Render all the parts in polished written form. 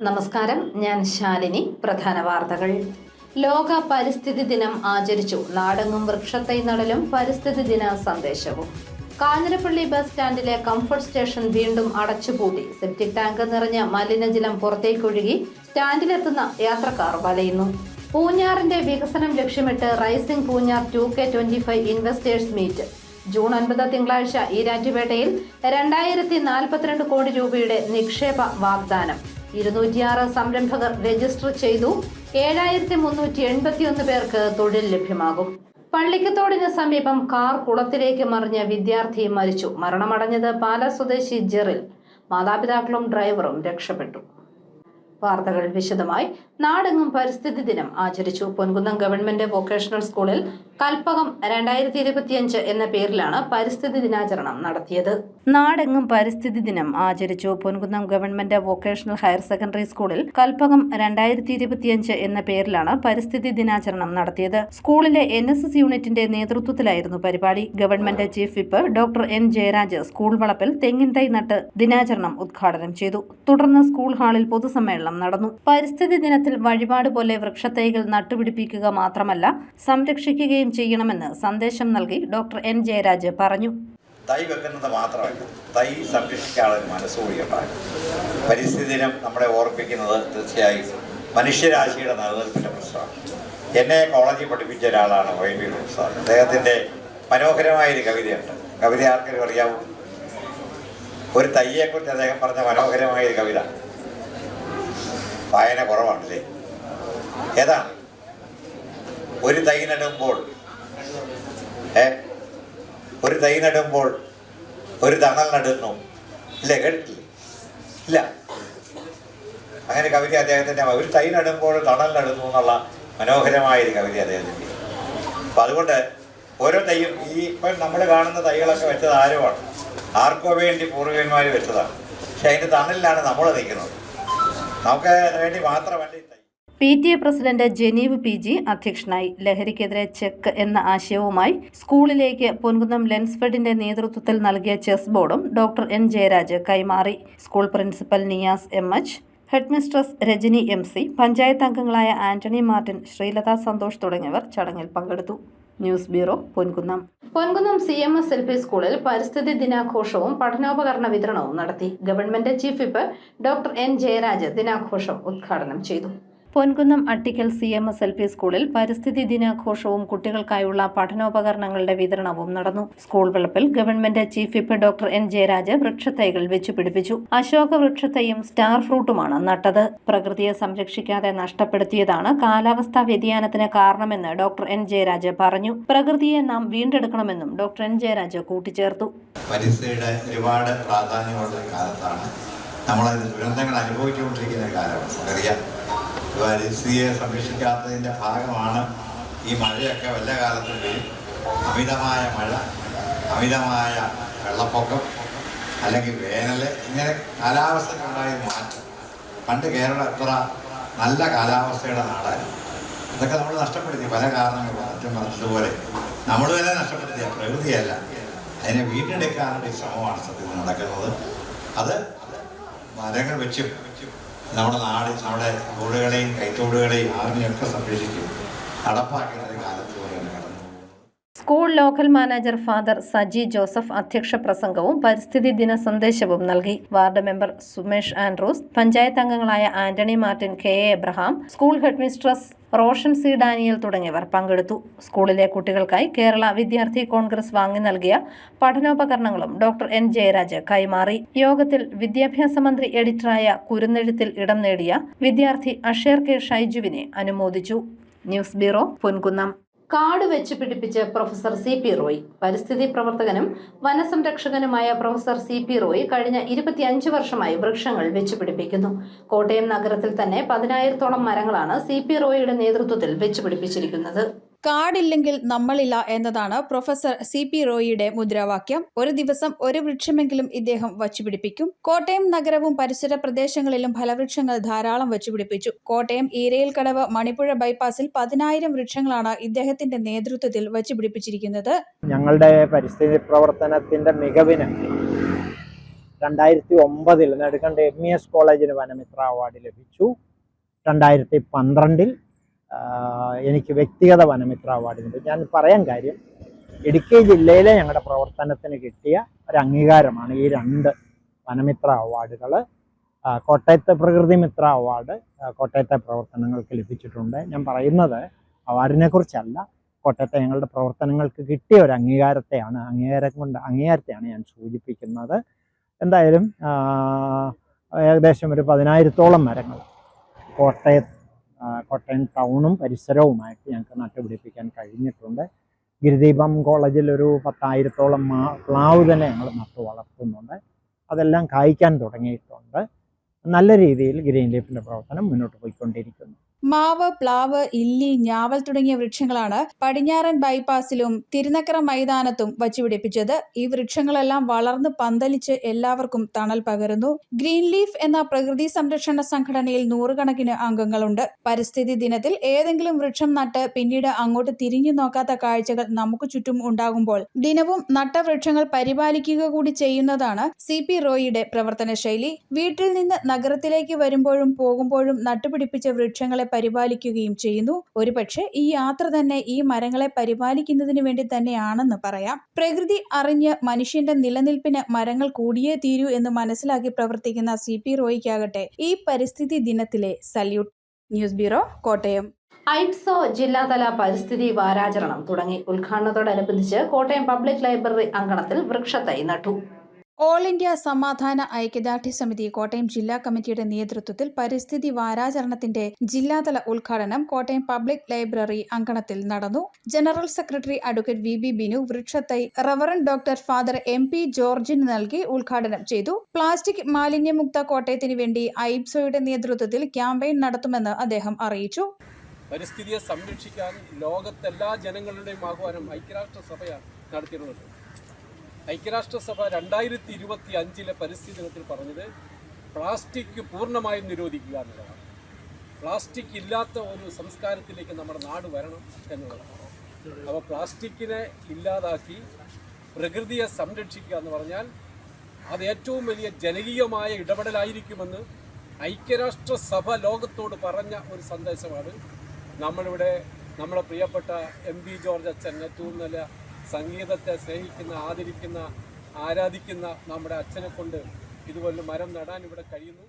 നമസ്കാരം, ഞാൻ ശാലിനി. പ്രധാന വാർത്തകൾ. ലോക പരിസ്ഥിതി ദിനം ആചരിച്ചു. നാടെങ്ങും വൃക്ഷത്തൈ നടലും പരിസ്ഥിതി ദിന സന്ദേശവും. കാഞ്ഞിരപ്പള്ളി ബസ് സ്റ്റാൻഡിലെ കംഫർട്ട് സ്റ്റേഷൻ വീണ്ടും അടച്ചുപൂട്ടി. സെപ്റ്റിക് ടാങ്ക് നിറഞ്ഞ മലിനജലം പുറത്തേക്കൊഴുകി സ്റ്റാൻഡിലെത്തുന്ന യാത്രക്കാർ വലയുന്നു. പൂഞ്ഞാറിന്റെ വികസനം ലക്ഷ്യമിട്ട് rising Poonjar 2K25 investors meet. June 9 തിങ്കളാഴ്ച ഈരാറ്റുപേട്ടയിൽ 2042 കോടി രൂപയുടെ നിക്ഷേപ വാഗ്ദാനം. 206 സംരംഭകർ രജിസ്റ്റർ ചെയ്തു. 7381 പേർക്ക് തൊഴിൽ ലഭ്യമാകും. പള്ളിക്കത്തോടിന് സമീപം കാർ കുളത്തിലേക്ക് മറിഞ്ഞ വിദ്യാർത്ഥി മരിച്ചു. മരണമടഞ്ഞത് പാലാ സ്വദേശി ജെറിൽ. മാതാപിതാക്കളും ഡ്രൈവറും രക്ഷപ്പെട്ടു. വാർത്തകൾ വിശദമായി. നാടെങ്ങും പരിസ്ഥിതി ദിനം ആചരിച്ചു. പൊൻകുന്നം ഗവൺമെന്റ് വൊക്കേഷണൽ സ്കൂളിൽ കൽപ്പകം 2025 എന്ന പേരിലാണ് പരിസ്ഥിതി ദിനാചരണം നടത്തിയത്. നാടെങ്ങും പരിസ്ഥിതി ദിനം ആചരിച്ചു. Ponkunnam government vocational higher secondary സ്കൂളിൽ കൽപ്പകം 2025 എന്ന പേരിലാണ് പരിസ്ഥിതി ദിനാചരണം നടത്തിയത്. സ്കൂളിലെ NSS യൂണിറ്റിന്റെ നേതൃത്വത്തിലായിരുന്നു പരിപാടി. Government chief whip doctor N Jayaraj school വളപ്പിൽ തെങ്ങിൻ തൈ നട്ട് ദിനാചരണം ഉദ്ഘാടനം ചെയ്തു. തുടർന്ന് സ്കൂൾ ഹാളിൽ പൊതുസമ്മേളനം നടന്നു. പരിസ്ഥിതി ദിനത്തിൽ വഴിപാട് പോലെ വൃക്ഷത്തൈകൾ നട്ടുപിടിപ്പിക്കുക മാത്രമല്ല, സംരക്ഷിക്കുകയും ചെയ്യണമെന്ന് സന്ദേശം നൽകി ഡോക്ടർ N ജയരാജ് പറഞ്ഞു. തൈ വെക്കുന്നത് മാത്രമല്ല, തൈ സംരക്ഷിക്കാനുള്ള മനസ്സുകൂടി ഉണ്ടാകും. പരിസ്ഥിതി ദിനം നമ്മളെ ഓർമ്മിപ്പിക്കുന്നത് തീർച്ചയായും മനുഷ്യരാശിയുടെ നിലനിൽപ്പിന്റെ പ്രശ്നമാണ്. എന്നെ കോളേജിൽ പഠിപ്പിച്ച ഒരാളാണ് YB സാർ. അദ്ദേഹത്തിന്റെ മനോഹരമായൊരു കവിതയുണ്ട്. കവിത ആർക്കും അറിയാവും. ഒരു തൈയെക്കുറിച്ച് അദ്ദേഹം പറഞ്ഞ മനോഹരമായൊരു കവിത. വായന കുറവാണല്ലേ? ഏതാണ്? ഒരു തൈ നടുമ്പോൾ ഒരു തണൽ നടുന്നു. ഇല്ലേ? കേട്ടിട്ടില്ലേ? ഇല്ല. അങ്ങനെ കവിത അദ്ദേഹത്തിൻ്റെ ഒരു തൈ നടുമ്പോൾ തണൽ നടുന്നു എന്നുള്ള മനോഹരമായൊരു കവിത അദ്ദേഹത്തിൻ്റെ. അപ്പം അതുകൊണ്ട് ഓരോ തൈയും ഇപ്പം നമ്മൾ കാണുന്ന തൈകളൊക്കെ വെച്ചത് ആർക്കോ വേണ്ടി പൂർവികന്മാർ വെച്ചതാണ്. പക്ഷെ അതിൻ്റെ തണലിലാണ് നമ്മൾ നിൽക്കുന്നത്. നമുക്ക് വേണ്ടി മാത്രമല്ല. PTA പ്രസിഡന്റ് ജനീവ് PG അധ്യക്ഷനായി. ലഹരിക്കെതിരെ ചെക്ക് എന്ന ആശയവുമായി സ്കൂളിലേക്ക് പൊൻകുന്നം ലെൻസ്ഫെഡിന്റെ നേതൃത്വത്തിൽ നൽകിയ ചെസ് ബോർഡും ഡോക്ടർ N ജയരാജ് കൈമാറി. School principal Niyas MH, headmistress Rajani MC, panchayat അംഗങ്ങളായ ആന്റണി മാർട്ടിൻ, ശ്രീലത സന്തോഷ് തുടങ്ങിയവർ ചടങ്ങിൽ പങ്കെടുത്തു. News bureau, Ponkunnam. Ponkunnam CMS LP സ്കൂളിൽ പരിസ്ഥിതി ദിനാഘോഷവും പഠനോപകരണ വിതരണവും നടത്തി. Government chief whip doctor N Jayaraj ദിനാഘോഷം ഉദ്ഘാടനം ചെയ്തു. പൊൻകുന്നം അട്ടിക്കൽ CMS LP സ്കൂളിൽ പരിസ്ഥിതി ദിനാഘോഷവും കുട്ടികൾക്കായുള്ള പഠനോപകരണങ്ങളുടെ വിതരണവും നടന്നു. സ്കൂൾ വളപ്പിൽ government chief whip doctor N Jayaraj വൃക്ഷത്തൈകൾ വെച്ചുപിടിപ്പിച്ചു. അശോക വൃക്ഷത്തൈയും സ്റ്റാർ ഫ്രൂട്ടുമാണ് നട്ടത്. പ്രകൃതിയെ സംരക്ഷിക്കാതെ നഷ്ടപ്പെടുത്തിയതാണ് കാലാവസ്ഥാ വ്യതിയാനത്തിന് കാരണമെന്ന് ഡോക്ടർ N ജയരാജ് പറഞ്ഞു. പ്രകൃതിയെ നാം വീണ്ടെടുക്കണമെന്നും ഡോക്ടർ N ജയരാജ് കൂട്ടിച്ചേർത്തു. പരിസ്ഥിതിയുടെ ഒരുപാട് പ്രാധാന്യമുള്ള കാലത്താണ് നമ്മളതിന് ദുരന്തങ്ങൾ അനുഭവിച്ചുകൊണ്ടിരിക്കുന്ന കാലമാണ്. നമുക്കറിയാം, പരിസ്ഥിതിയെ സംരക്ഷിക്കാത്തതിൻ്റെ ഭാഗമാണ് ഈ മഴയൊക്കെ വല്ല കാലത്തും വരും. അമിതമായ മഴ, അമിതമായ വെള്ളപ്പൊക്കം, അല്ലെങ്കിൽ വേനൽ, ഇങ്ങനെ കാലാവസ്ഥയ്ക്കുണ്ടായ മാറ്റം. പണ്ട് കേരളം എത്ര നല്ല കാലാവസ്ഥയുടെ നാടായിരുന്നു. ഇതൊക്കെ നമ്മൾ നഷ്ടപ്പെടുത്തി പല കാരണങ്ങളും. മറ്റും പറഞ്ഞതുപോലെ നമ്മൾ തന്നെ നഷ്ടപ്പെടുത്തിയ പ്രകൃതിയല്ല, അതിനെ വീണ്ടെടുക്കാനുള്ള ശ്രമമാണ് സത്യത്തിൽ നടക്കുന്നത്. അത് മരങ്ങൾ വെച്ചും നമ്മുടെ നാട്, നമ്മുടെ തോടുകളെയും കൈത്തോടുകളെയും ആറിനെയൊക്കെ സംരക്ഷിക്കും നടപ്പാക്കേണ്ട ഒരു കാലത്തുകൂടെയാണ് കടന്നു പോകുന്നത്. School local manager father Saji Joseph അധ്യക്ഷ പ്രസംഗവും പരിസ്ഥിതി ദിന സന്ദേശവും നൽകി. Ward member Sumesh Andrews, panchayat അംഗങ്ങളായ Antony Martin, KA Abraham, school headmistress Roshan C Daniel തുടങ്ങിയവർ പങ്കെടുത്തു. സ്കൂളിലെ കുട്ടികൾക്കായി കേരള വിദ്യാർത്ഥി കോൺഗ്രസ് വാങ്ങി നൽകിയ പഠനോപകരണങ്ങളും ഡോക്ടർ N ജയരാജ് കൈമാറി. യോഗത്തിൽ വിദ്യാഭ്യാസ മന്ത്രി എഡിറ്ററായ കുരുന്നെഴുത്തിൽ ഇടം നേടിയ വിദ്യാർത്ഥി അഷേർ K ഷൈജുവിനെ അനുമോദിച്ചു. News bureau, Ponkunnam. കാട് വെച്ച് പിടിപ്പിച്ച് പ്രൊഫസർ CP റോയ്. പരിസ്ഥിതി പ്രവർത്തകനും വനസംരക്ഷകനുമായ പ്രൊഫസർ CP റോയ് കഴിഞ്ഞ 25 വർഷമായി വൃക്ഷങ്ങൾ വെച്ചുപിടിപ്പിക്കുന്നു. കോട്ടയം നഗരത്തിൽ തന്നെ 10,000-ഓളം മരങ്ങളാണ് CP റോയിയുടെ നേതൃത്വത്തിൽ വെച്ചുപിടിപ്പിച്ചിരിക്കുന്നത്. കാടില്ലെങ്കിൽ നമ്മളില്ല എന്നതാണ് പ്രൊഫസർ CP റോയിയുടെ മുദ്രാവാക്യം. ഒരു ദിവസം ഒരു വൃക്ഷമെങ്കിലും ഇദ്ദേഹം വച്ചുപിടിപ്പിക്കും. കോട്ടയം നഗരവും പരിസര പ്രദേശങ്ങളിലും ഫലവൃക്ഷങ്ങൾ ധാരാളം വച്ചുപിടിപ്പിച്ചു. കോട്ടയം ഈരയിൽക്കടവ് മണിപ്പുഴ ബൈപ്പാസിൽ 10,000 വൃക്ഷങ്ങളാണ് ഇദ്ദേഹത്തിന്റെ നേതൃത്വത്തിൽ വച്ചുപിടിപ്പിച്ചിരിക്കുന്നത്. ഞങ്ങളുടെ പരിസ്ഥിതി പ്രവർത്തനത്തിന്റെ മികവിന് 2009 നെടുങ്കണ്ടം MES കോളേജിന് വനമിത്ര അവാർഡ് ലഭിച്ചു. 2012 എനിക്ക് വ്യക്തിഗത വനമിത്ര അവാർഡ് കിട്ടി. ഞാൻ പറയാൻ കാര്യം, ഇടുക്കി ജില്ലയിലെ ഞങ്ങളുടെ പ്രവർത്തനത്തിന് കിട്ടിയ ഒരു അംഗീകാരമാണ് ഈ 2 വനമിത്ര അവാർഡുകൾ. കോട്ടയത്തെ പ്രകൃതി മിത്ര അവാർഡ് കോട്ടയത്തെ പ്രവർത്തനങ്ങൾക്ക് ലഭിച്ചിട്ടുണ്ട്. ഞാൻ പറയുന്നത് അവാർഡിനെ കുറിച്ചല്ല, കോട്ടയത്തെ ഞങ്ങളുടെ പ്രവർത്തനങ്ങൾക്ക് കിട്ടിയ ഒരു അംഗീകാരത്തെയാണ് ഞാൻ സൂചിപ്പിക്കുന്നത്. എന്തായാലും ഏകദേശം ഒരു 10,000-ഓളം മരങ്ങൾ കോട്ടയം ടൗണും പരിസരവുമായിട്ട് ഞങ്ങൾക്ക് നട്ടുപിടിപ്പിക്കാൻ കഴിഞ്ഞിട്ടുണ്ട്. ഗിരിദീപം കോളേജിൽ ഒരു 10,000-ഓളം പ്ലാവ് തന്നെ ഞങ്ങൾ നട്ടു വളർത്തുന്നുണ്ട്. അതെല്ലാം കായ്ക്കാൻ തുടങ്ങിയിട്ടുണ്ട്. നല്ല രീതിയിൽ ഗ്രീൻ ലീഫിൻ്റെ പ്രവർത്തനം മുന്നോട്ട് പോയിക്കൊണ്ടിരിക്കുന്നു. മാവ്, പ്ലാവ്, ഇല്ലി, ഞാവൽ തുടങ്ങിയ വൃക്ഷങ്ങളാണ് പടിഞ്ഞാറൻ ബൈപ്പാസിലും തിരുനക്കര മൈതാനത്തും വച്ചുപിടിപ്പിച്ചത്. ഈ വൃക്ഷങ്ങളെല്ലാം വളർന്ന് പന്തലിച്ച് എല്ലാവർക്കും തണൽ പകരുന്നു. ഗ്രീൻ ലീഫ് എന്ന പ്രകൃതി സംരക്ഷണ സംഘടനയിൽ 100 കണക്കിന് അംഗങ്ങളുണ്ട്. പരിസ്ഥിതി ദിനത്തിൽ ഏതെങ്കിലും വൃക്ഷം നട്ട് പിന്നീട് അങ്ങോട്ട് തിരിഞ്ഞു നോക്കാത്ത കാഴ്ചകൾ നമുക്ക് ചുറ്റും ഉണ്ടാകുമ്പോൾ ദിനവും നട്ട വൃക്ഷങ്ങൾ പരിപാലിക്കുക കൂടി ചെയ്യുന്നതാണ് CP റോയിയുടെ പ്രവർത്തന ശൈലി. വീട്ടിൽ നിന്ന് നഗരത്തിലേക്ക് വരുമ്പോഴും പോകുമ്പോഴും നട്ടുപിടിപ്പിച്ച വൃക്ഷങ്ങളെ പരിപാലിക്കുകയും ചെയ്യുന്നു. ഒരുപക്ഷെ ഈ യാത്ര തന്നെ ഈ മരങ്ങളെ പരിപാലിക്കുന്നതിന് വേണ്ടി തന്നെയാണെന്ന് പറയാം. പ്രകൃതി അറിഞ്ഞ് മനുഷ്യന്റെ നിലനിൽപ്പിന് മരങ്ങൾ കൂടിയേ തീരൂ എന്ന് മനസ്സിലാക്കി പ്രവർത്തിക്കുന്ന CP റോയിക്കാകട്ടെ ഈ പരിസ്ഥിതി ദിനത്തിലെ salute. News bureau, Kottayam. AIPSO ജില്ലാതല പരിസ്ഥിതി വാരാചരണം തുടങ്ങി. ഉദ്ഘാടനത്തോടനുബന്ധിച്ച് കോട്ടയം പബ്ലിക് ലൈബ്രറി അങ്കണത്തിൽ വൃക്ഷത്തൈ നട്ടു. ഓൾ ഇന്ത്യ സമാധാന ഐക്യദാർഢ്യ സമിതി കോട്ടയം ജില്ലാ കമ്മിറ്റിയുടെ നേതൃത്വത്തിൽ പരിസ്ഥിതി വാരാചരണത്തിന്റെ ജില്ലാതല ഉദ്ഘാടനം കോട്ടയം പബ്ലിക് ലൈബ്രറി അങ്കണത്തിൽ നടന്നു. General secretary advocate VB Binu വൃക്ഷത്തൈ റവറന്റ് ഡോക്ടർ ഫാദർ MP ജോർജിന് നൽകി ഉദ്ഘാടനം ചെയ്തു. പ്ലാസ്റ്റിക് മാലിന്യമുക്ത കോട്ടയത്തിന് വേണ്ടി ഐപ്സോയുടെ നേതൃത്വത്തിൽ ക്യാമ്പയിൻ നടത്തുമെന്ന് അദ്ദേഹം അറിയിച്ചു. പരിസ്ഥിതിയെ സംരക്ഷിക്കാൻ ലോകത്തെല്ലാ ജനങ്ങളുടെയും ആഹ്വാനം ഐക്യരാഷ്ട്രസഭയാണ് നടത്തിയിട്ടുള്ളത്. ഐക്യരാഷ്ട്രസഭ 2025 പരിസ്ഥിതി ദിനത്തിൽ പറഞ്ഞത് പ്ലാസ്റ്റിക് പൂർണ്ണമായും നിരോധിക്കുക എന്നുള്ളതാണ്. പ്ലാസ്റ്റിക് ഇല്ലാത്ത ഒരു സംസ്കാരത്തിലേക്ക് നമ്മുടെ നാട് വരണം എന്നുള്ളതാണ്. അപ്പോൾ പ്ലാസ്റ്റിക്കിനെ ഇല്ലാതാക്കി പ്രകൃതിയെ സംരക്ഷിക്കുക എന്ന് പറഞ്ഞാൽ അത് ഏറ്റവും വലിയ ജനകീയമായ ഇടപെടലായിരിക്കുമെന്ന് ഐക്യരാഷ്ട്രസഭ ലോകത്തോട് പറഞ്ഞ ഒരു സന്ദേശമാണ് നമ്മളിവിടെ നമ്മുടെ പ്രിയപ്പെട്ട MP ജോർജ് അച്ഛൻ, ഏറ്റവും നല്ല സംഗീതത്തെ സ്നേഹിക്കുന്ന, ആദരിക്കുന്ന, ആരാധിക്കുന്ന നമ്മുടെ അച്ഛനെ കൊണ്ട് ഇതുപോലെ മരം നടാൻ ഇവിടെ കഴിയുന്നു.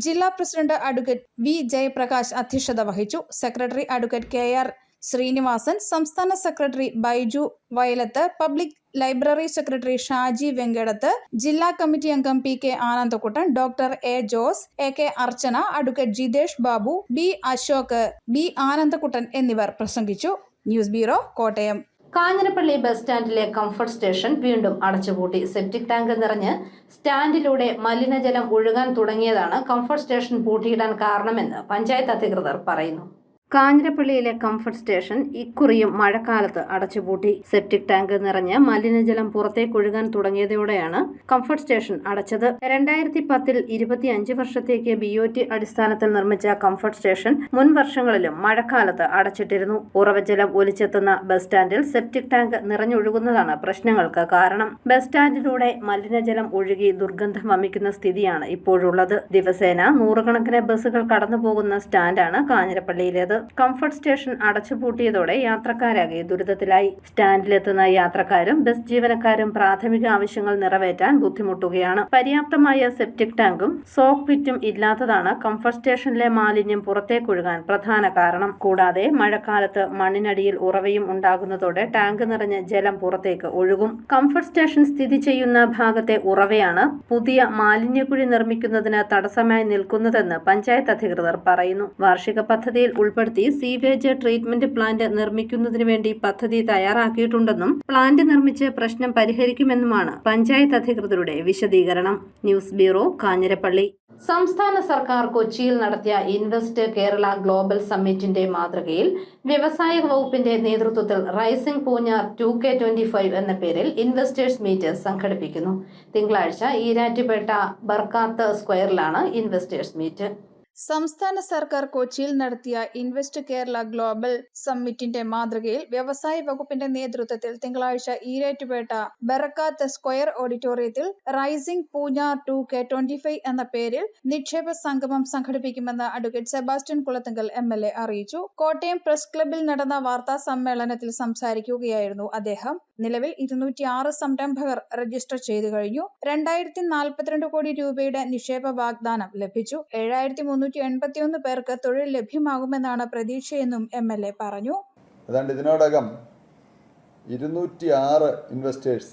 ജില്ലാ പ്രസിഡന്റ് അഡ്വക്കേറ്റ് V ജയപ്രകാശ് അധ്യക്ഷത വഹിച്ചു. സെക്രട്ടറി അഡ്വക്കേറ്റ് KR ശ്രീനിവാസൻ, സംസ്ഥാന secretary Baiju Vayalath, public library secretary Shaji Venkatath, ജില്ലാ കമ്മിറ്റി അംഗം PK Anandakuttan, doctor A Jose, AK Archana, advocate Jithesh Babu, B Ashok, B Anandakuttan എന്നിവർ പ്രസംഗിച്ചു. News bureau, Kottayam. Kanjirappally bus സ്റ്റാൻഡിലെ കംഫർട്ട് സ്റ്റേഷൻ വീണ്ടും അടച്ചുപൂട്ടി. സെപ്റ്റിക് ടാങ്ക് നിറഞ്ഞ് സ്റ്റാൻഡിലൂടെ മലിനജലം ഒഴുകാൻ തുടങ്ങിയതാണ് കംഫർട്ട് സ്റ്റേഷൻ പൂട്ടിയിടാൻ കാരണമെന്ന് പഞ്ചായത്ത് അധികൃതർ പറയുന്നു. കാഞ്ഞിരപ്പള്ളിയിലെ കംഫർട്ട് സ്റ്റേഷൻ ഇക്കുറിയും മഴക്കാലത്ത് അടച്ചുപൂട്ടി. സെപ്റ്റിക് ടാങ്ക് നിറഞ്ഞ് മലിനജലം പുറത്തേക്കൊഴുകാൻ തുടങ്ങിയതോടെയാണ് കംഫർട്ട് സ്റ്റേഷൻ അടച്ചത്. 2010 25 വർഷത്തേക്ക് BOT അടിസ്ഥാനത്തിൽ നിർമ്മിച്ച കംഫർട്ട് സ്റ്റേഷൻ മുൻ വർഷങ്ങളിലും മഴക്കാലത്ത് അടച്ചിട്ടിരുന്നു. ഉറവജലം ഒലിച്ചെത്തുന്ന ബസ് സ്റ്റാൻഡിൽ സെപ്റ്റിക് ടാങ്ക് നിറഞ്ഞൊഴുകുന്നതാണ് പ്രശ്നങ്ങൾക്ക് കാരണം. ബസ് സ്റ്റാൻഡിലൂടെ മലിനജലം ഒഴുകി ദുർഗന്ധം വമിക്കുന്ന സ്ഥിതിയാണ് ഇപ്പോഴുള്ളത്. ദിവസേന 100 കണക്കിന് ബസ്സുകൾ കടന്നുപോകുന്ന സ്റ്റാൻഡാണ് കാഞ്ഞിരപ്പള്ളിയിലേത്. Comfort station അടച്ചുപൂട്ടിയതോടെ യാത്രക്കാരാകെ ദുരിതത്തിലായി. സ്റ്റാൻഡിലെത്തുന്ന യാത്രക്കാരും ബസ് ജീവനക്കാരും പ്രാഥമിക ആവശ്യങ്ങൾ നിറവേറ്റാൻ ബുദ്ധിമുട്ടുകയാണ്. പര്യാപ്തമായ സെപ്റ്റിക് ടാങ്കും സോക്ക് പിറ്റും ഇല്ലാത്തതാണ് കംഫർട്ട് സ്റ്റേഷനിലെ മാലിന്യം പുറത്തേക്കൊഴുകാൻ പ്രധാന കാരണം. കൂടാതെ മഴക്കാലത്ത് മണ്ണിനടിയിൽ ഉറവയും ഉണ്ടാകുന്നതോടെ ടാങ്ക് നിറഞ്ഞ് ജലം പുറത്തേക്ക് ഒഴുകും. കംഫർട്ട് സ്റ്റേഷൻ സ്ഥിതി ചെയ്യുന്ന ഭാഗത്തെ ഉറവയാണ് പുതിയ മാലിന്യക്കുഴി നിർമ്മിക്കുന്നതിന് തടസ്സമായി നിൽക്കുന്നതെന്ന് പഞ്ചായത്ത് അധികൃതർ പറയുന്നു. വാർഷിക പദ്ധതിയിൽ ഉൾപ്പെടുത്തി സീവേജ് ട്രീറ്റ്മെന്റ് പ്ലാന്റ് നിർമ്മിക്കുന്നതിന് വേണ്ടി പദ്ധതി തയ്യാറാക്കിയിട്ടുണ്ടെന്നും പ്ലാന്റ് നിർമ്മിച്ച് പ്രശ്നം പരിഹരിക്കുമെന്നുമാണ് പഞ്ചായത്ത് അധികൃതരുടെ വിശദീകരണം. News bureau, Kanjirappally. സംസ്ഥാന സർക്കാർ കൊച്ചിയിൽ നടത്തിയ ഇൻവെസ്റ്റ് കേരള ഗ്ലോബൽ സമ്മിറ്റിന്റെ മാതൃകയിൽ വ്യവസായ വകുപ്പിന്റെ നേതൃത്വത്തിൽ റൈസിംഗ് പൂഞ്ഞാർ 2K25 എന്ന പേരിൽ ഇൻവെസ്റ്റേഴ്സ് മീറ്റ് സംഘടിപ്പിക്കുന്നു. തിങ്കളാഴ്ച ഈരാറ്റുപേട്ട ബർക്കാത്ത് സ്ക്വയറിലാണ് ഇൻവെസ്റ്റേഴ്സ് മീറ്റ്. സംസ്ഥാന സർക്കാർ കൊച്ചിയിൽ നടത്തിയ ഇൻവെസ്റ്റ് കേരള ഗ്ലോബൽ സമ്മിറ്റിന്റെ മാതൃകയിൽ വ്യവസായ വകുപ്പിന്റെ നേതൃത്വത്തിൽ തിങ്കളാഴ്ച ഈരാറ്റുപേട്ട ബറക്കാത്ത് സ്ക്വയർ ഓഡിറ്റോറിയത്തിൽ റൈസിംഗ് പൂഞ്ഞാർ 2K25 എന്ന പേരിൽ നിക്ഷേപ സംഗമം സംഘടിപ്പിക്കുമെന്ന് അഡ്വക്കേറ്റ് സെബാസ്റ്റ്യൻ കുളത്തുങ്കൽ MLA അറിയിച്ചു. കോട്ടയം പ്രസ് ക്ലബ്ബിൽ നടന്ന വാർത്താ സമ്മേളനത്തിൽ സംസാരിക്കുകയായിരുന്നു അദ്ദേഹം. നിലവിൽ 206 സംരംഭകർ രജിസ്റ്റർ ചെയ്തു കഴിഞ്ഞു. 2042 കോടി രൂപയുടെ നിക്ഷേപ വാഗ്ദാനം ലഭിച്ചു. 7381 പേർക്ക് തൊഴിൽ ലഭ്യമാകുമെന്നാണ് പ്രതീക്ഷയെന്നും MLA പറഞ്ഞു. അതാണ്ട് ഇതിനോടകം 206 ഇൻവെസ്റ്റേഴ്സ്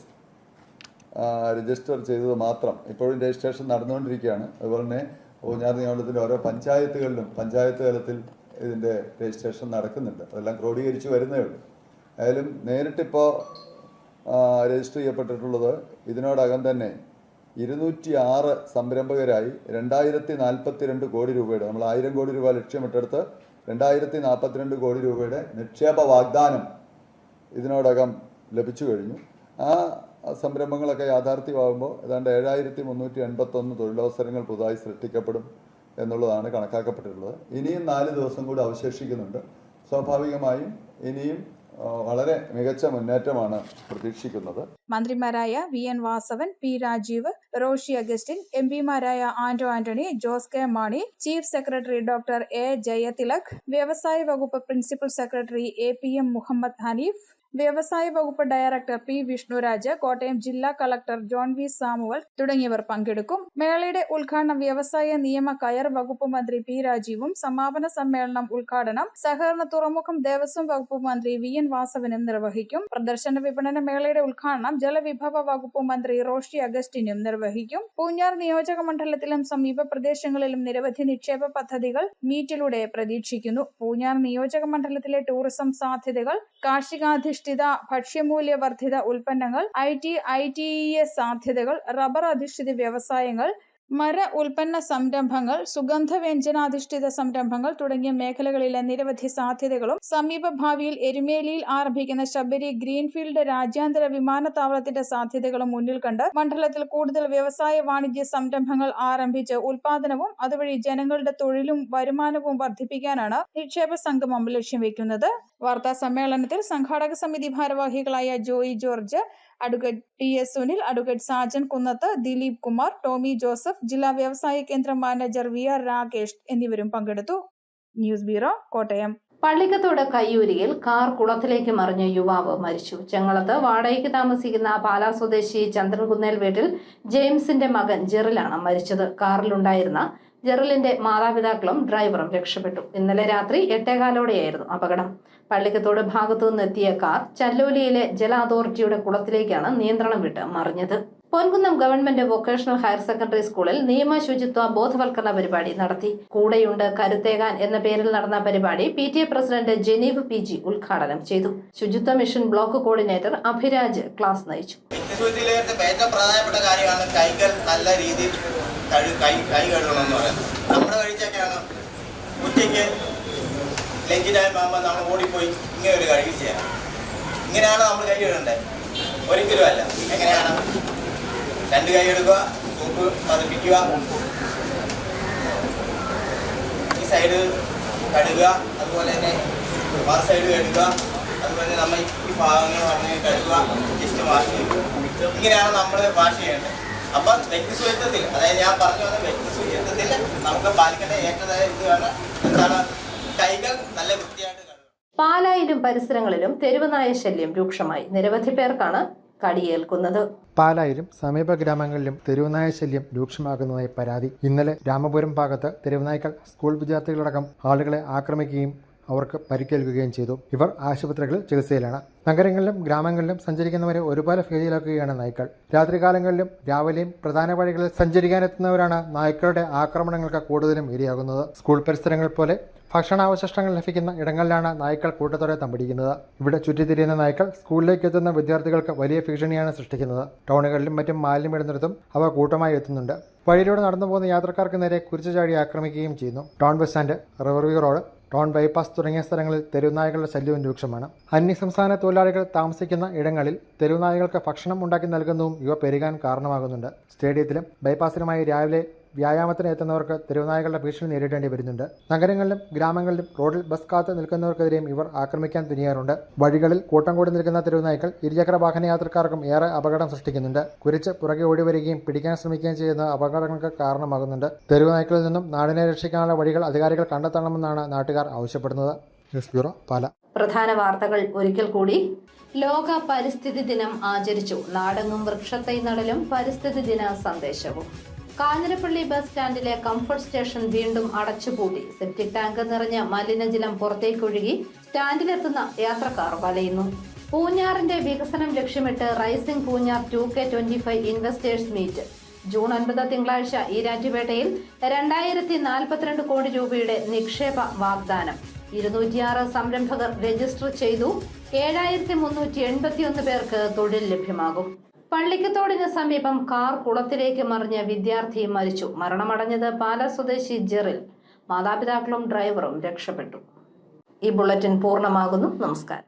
രജിസ്റ്റർ ചെയ്തത് മാത്രം ഇപ്പോഴും രജിസ്ട്രേഷൻ നടന്നുകൊണ്ടിരിക്കുകയാണ്. അതുപോലെ തന്നെ പൂഞ്ഞാർ നിയമനത്തിൻ്റെ ഓരോ പഞ്ചായത്തുകളിലും പഞ്ചായത്ത് തലത്തിൽ ഇതിൻ്റെ രജിസ്ട്രേഷൻ നടക്കുന്നുണ്ട്. അതെല്ലാം ക്രോഡീകരിച്ച് വരുന്നേ ഉള്ളൂ. ആയാലും നേരിട്ടിപ്പോൾ രജിസ്റ്റർ ചെയ്യപ്പെട്ടിട്ടുള്ളത് ഇതിനോടകം തന്നെ 206 സംരംഭകരായി 2042 കോടി രൂപയുടെ, നമ്മൾ 1000 കോടി രൂപ ലക്ഷ്യമിട്ടെടുത്ത് 2042 കോടി രൂപയുടെ നിക്ഷേപ വാഗ്ദാനം ഇതിനോടകം ലഭിച്ചു കഴിഞ്ഞു. ആ സംരംഭങ്ങളൊക്കെ യാഥാർത്ഥ്യമാകുമ്പോൾ ഏതാണ്ട് 7381 തൊഴിലവസരങ്ങൾ പുതുതായി സൃഷ്ടിക്കപ്പെടും എന്നുള്ളതാണ് കണക്കാക്കപ്പെട്ടിട്ടുള്ളത്. ഇനിയും 4 ദിവസം കൂടി അവശേഷിക്കുന്നുണ്ട്. സ്വാഭാവികമായും ഇനിയും വളരെ മികച്ച മുന്നേറ്റമാണ് പ്രതീക്ഷിക്കുന്നത്. മന്ത്രിമാരായ VN Vasavan, P Rajeev, Roshi Augustine, MP-മാരായ Anto Antony, Jose K Mani, chief secretary doctor A Jayathilak, വ്യവസായ വകുപ്പ് principal secretary APM Muhammad Haneef, വ്യവസായ വകുപ്പ് ഡയറക്ടർ P വിഷ്ണുരാജ്, കോട്ടയം ജില്ലാ കളക്ടർ ജോൺ V സാമുവൽ തുടങ്ങിയവർ പങ്കെടുക്കും. മേളയുടെ ഉദ്ഘാടനം വ്യവസായ നിയമ കയർ വകുപ്പ് മന്ത്രി P രാജീവും സമാപന സമ്മേളനം ഉദ്ഘാടനം സഹകരണ തുറമുഖം ദേവസ്വം വകുപ്പ് മന്ത്രി VN വാസവനും നിർവഹിക്കും. പ്രദർശന വിപണന മേളയുടെ ഉദ്ഘാടനം ജലവിഭവ വകുപ്പ് മന്ത്രി റോഷി അഗസ്റ്റിനും നിർവഹിക്കും. പൂഞ്ഞാർ നിയോജക മണ്ഡലത്തിലും സമീപ പ്രദേശങ്ങളിലും നിരവധി നിക്ഷേപ പദ്ധതികൾ മീറ്റിലൂടെ പ്രതീക്ഷിക്കുന്നു. പൂഞ്ഞാർ നിയോജക മണ്ഡലത്തിലെ ടൂറിസം സാധ്യതകൾ, കാർഷികാധിഷ്ഠിത ഭക്ഷ്യമൂല്യവർദ്ധിത ഉൽപ്പന്നങ്ങൾ, ITES സാധ്യതകൾ, റബ്ബർ അധിഷ്ഠിത വ്യവസായങ്ങൾ, മര ഉൽപ്പന്ന സംരംഭങ്ങൾ, സുഗന്ധവ്യഞ്ജനാധിഷ്ഠിത സംരംഭങ്ങൾ തുടങ്ങിയ മേഖലകളിലെ നിരവധി സാധ്യതകളും സമീപ ഭാവിയിൽ എരുമേലിയിൽ ആരംഭിക്കുന്ന ശബരി ഗ്രീൻഫീൽഡ് രാജ്യാന്തര വിമാനത്താവളത്തിന്റെ സാധ്യതകളും മുന്നിൽ കണ്ട് മണ്ഡലത്തിൽ കൂടുതൽ വ്യവസായ വാണിജ്യ സംരംഭങ്ങൾ ആരംഭിച്ച് ഉൽപാദനവും അതുവഴി ജനങ്ങളുടെ തൊഴിലും വരുമാനവും വർദ്ധിപ്പിക്കാനാണ് നിക്ഷേപ സംഗമം ലക്ഷ്യം വെക്കുന്നത്. വാർത്താ സമ്മേളനത്തിൽ സംഘാടക സമിതി ഭാരവാഹികളായ Joy George, advocate TS Sunil, advocate Sajan Kunnath, Dileep Kumar, Tommy Joseph, ജില്ലാ വ്യവസായ കേന്ദ്രം മാനേജർ VR രാകേഷ് എന്നിവരും പങ്കെടുത്തു. News bureau, Kottayam. പള്ളിക്കത്തോട് കയ്യൂരിയിൽ കാർ കുളത്തിലേക്ക് മറിഞ്ഞ യുവാവ് മരിച്ചു. ചെങ്ങളത്ത് വാടകയ്ക്ക് താമസിക്കുന്ന പാലാ സ്വദേശി ചന്ദ്രൻകുന്നേൽ വീട്ടിൽ ജെയിംസിന്റെ മകൻ ജെറിലാണ് മരിച്ചത്. കാറിലുണ്ടായിരുന്ന ജെറിലിന്റെ മാതാപിതാക്കളും ഡ്രൈവറും രക്ഷപ്പെട്ടു. ഇന്നലെ രാത്രി 8:15 അപകടം. പള്ളിക്കത്തോട് ഭാഗത്തു നിന്നെത്തിയ കാർ ചല്ലോലിയിലെ ജല അതോറിറ്റിയുടെ കുളത്തിലേക്കാണ് നിയന്ത്രണം വിട്ട് മറിഞ്ഞത്. Ponkunnam government vocational higher secondary സ്കൂളിൽ നിയമ ശുചിത്വ ബോധവൽക്കരണ പരിപാടി നടത്തി. കൂടെയുണ്ട് കരുത്തേകാൻ എന്ന പേരിൽ നടന്ന പരിപാടി PTA പ്രസിഡന്റ് ജെനീവ് PG ഉദ്ഘാടനം ചെയ്തു. ശുചിത്വ mission block coordinator Abhiraj class നയിച്ചു. ഏറ്റവും പ്രധാനപ്പെട്ട കാര്യമാണ് കൈകൾ നല്ല രീതിയിൽ കൈ കഴുകണമെന്ന് പറയുന്നത്. നമ്മുടെ കഴിച്ചൊക്കെയാണ് ഉച്ചയ്ക്ക് ലഞ്ച് ടൈം ആകുമ്പോൾ നമ്മൾ ഓടിപ്പോയി ഇങ്ങനെ ഒരു കഴുകി ചെയ്യണം. ഇങ്ങനെയാണ് നമ്മൾ കൈ കഴുകേണ്ടത്, ഒരിക്കലും അല്ല. എങ്ങനെയാണ്? 2 കൈ എടുക്കുക, സോപ്പ് പതിപ്പിക്കുക, ഈ സൈഡ് കഴുകുക, അതുപോലെ തന്നെ മറു സൈഡ് കഴുകുക, അതുപോലെ തന്നെ നമ്മൾ ഈ ഭാഗങ്ങൾ അങ്ങനെ കഴുകുക, ജസ്റ്റ് വാഷ് ചെയ്യുക. ഇങ്ങനെയാണ് നമ്മൾ വാഷ് ചെയ്യേണ്ടത്. അപ്പം വ്യക്തിശുചിത്വത്തിൽ, അതായത് ഞാൻ പറഞ്ഞു വന്ന വ്യക്തിശുചിത്വത്തിൽ നമുക്ക് പാലിക്കേണ്ട ഏറ്റവും ഇതാണ് എന്താണ് കൈകൾ നല്ല വൃത്തിയായിട്ട് കഴുകുക. പാലായിലും പരിസരങ്ങളിലും തെരുവുനായ ശല്യം രൂക്ഷമായി. നിരവധി പേർക്കാണ് കടിയേൽക്കുന്നത്. പാലായിലും സമീപ ഗ്രാമങ്ങളിലും തെരുവുനായ ശല്യം രൂക്ഷമാകുന്നതായി പരാതി. ഇന്നലെ രാമപുരം ഭാഗത്ത് തെരുവുനായ്ക്കൾ സ്കൂൾ വിദ്യാർത്ഥികളടക്കം ആളുകളെ ആക്രമിക്കുകയും അവർക്ക് പരിക്കേൽക്കുകയും ചെയ്തു. ഇവർ ആശുപത്രികളിൽ ചികിത്സയിലാണ്. നഗരങ്ങളിലും ഗ്രാമങ്ങളിലും സഞ്ചരിക്കുന്നവരെ ഒരുപോലെ ഭീതിയിലാക്കുകയാണ് നായ്ക്കൾ. രാത്രികാലങ്ങളിലും രാവിലെയും പ്രധാന വഴികളിൽ സഞ്ചരിക്കാനെത്തുന്നവരാണ് നായ്ക്കളുടെ ആക്രമണങ്ങൾക്ക് കൂടുതലും ഇരയാകുന്നത്. സ്കൂൾ പരിസരങ്ങൾ പോലെ ഭക്ഷണാവശിഷ്ടങ്ങൾ ലഭിക്കുന്ന ഇടങ്ങളിലാണ് നായ്ക്കൾ കൂട്ടത്തോടെ തമ്പടിക്കുന്നത്. ഇവിടെ ചുറ്റിത്തിരിയുന്ന നായ്ക്കൾ സ്കൂളിലേക്ക് എത്തുന്ന വിദ്യാർത്ഥികൾക്ക് വലിയ ഭീഷണിയാണ് സൃഷ്ടിക്കുന്നത്. ടൗണുകളിലും മറ്റും മാലിന്യമിടുന്നിടത്തും അവ കൂട്ടമായി എത്തുന്നുണ്ട്. വഴിയിലൂടെ നടന്നു പോകുന്ന യാത്രക്കാർക്ക് നേരെ കുരിച്ചുചാടി ആക്രമിക്കുകയും ചെയ്യുന്നു. Town bus stand, riverview road, town bypass തുടങ്ങിയ സ്ഥലങ്ങളിൽ തെരുവുനായകളുടെ ശല്യവും രൂക്ഷമാണ്. അന്യസംസ്ഥാന തൊഴിലാളികൾ താമസിക്കുന്ന ഇടങ്ങളിൽ തെരുവുനായകൾക്ക് ഭക്ഷണം ഉണ്ടാക്കി നൽകുന്നതും ഇവ പെരുകാൻ കാരണമാകുന്നുണ്ട്. സ്റ്റേഡിയത്തിലും ബൈപ്പാസിലുമായി രാവിലെ വ്യായാമത്തിന് എത്തുന്നവർക്ക് തെരുവുനായകളുടെ ഭീഷണി നേരിടേണ്ടി വരുന്നുണ്ട്. നഗരങ്ങളിലും ഗ്രാമങ്ങളിലും റോഡിൽ ബസ് കാത്ത് നിൽക്കുന്നവർക്കെതിരെയും ഇവർ ആക്രമിക്കാൻ തുനിയാറുണ്ട്. വഴികളിൽ കൂട്ടം കൂടി നിൽക്കുന്ന തെരുവുനായ്ക്കൾ ഇരുചക്ര വാഹന യാത്രക്കാർക്കും ഏറെ അപകടം സൃഷ്ടിക്കുന്നുണ്ട്. കുരിച്ച് പുറകെ ഓടി വരികയും പിടിക്കാൻ ശ്രമിക്കുകയും ചെയ്യുന്ന അപകടങ്ങൾക്ക് കാരണമാകുന്നുണ്ട്. തെരുവുനായ്ക്കളിൽ നിന്നും നാടിനെ രക്ഷിക്കാനുള്ള വഴികൾ അധികാരികൾ കണ്ടെത്തണമെന്നാണ് നാട്ടുകാർ ആവശ്യപ്പെടുന്നത്. ന്യൂസ് ബ്യൂറോ, പാല. പ്രധാന വാർത്തകൾ ഒരിക്കൽ കൂടി. ലോക പരിസ്ഥിതി ദിനം ആചരിച്ചു. നാടെങ്ങും വൃക്ഷത്തൈ നടലും പരിസ്ഥിതി ദിന സന്ദേശവും. കാഞ്ഞിരപ്പള്ളി ബസ് സ്റ്റാൻഡിലെ കംഫർട്ട് സ്റ്റേഷൻ വീണ്ടും അടച്ചുപൂട്ടി. സെപ്റ്റിക് ടാങ്ക് നിറഞ്ഞ മലിനജലം പുറത്തേക്കൊഴുകി സ്റ്റാൻഡിലെത്തുന്ന യാത്രക്കാർ വലയുന്നു. പൂഞ്ഞാറിന്റെ വികസനം ലക്ഷ്യമിട്ട് rising Poonjar 2K25 investors meet. June 9 തിങ്കളാഴ്ച ഈരാറ്റുപേട്ടയിൽ 2042 കോടി രൂപയുടെ നിക്ഷേപ വാഗ്ദാനം. 206 സംരംഭകർ രജിസ്റ്റർ ചെയ്തു. 7381 പേർക്ക് തൊഴിൽ ലഭ്യമാകും. പള്ളിക്കത്തോടിന് സമീപം കാർ കുളത്തിലേക്ക് മറിഞ്ഞ വിദ്യാർത്ഥി മരിച്ചു. മരണമടഞ്ഞത് പാല സ്വദേശി ജെറിൽ. മാതാപിതാക്കളും ഡ്രൈവറും രക്ഷപ്പെട്ടു. ഈ ബുള്ളറ്റിൻ പൂർണ്ണമാകുന്നു. നമസ്കാരം.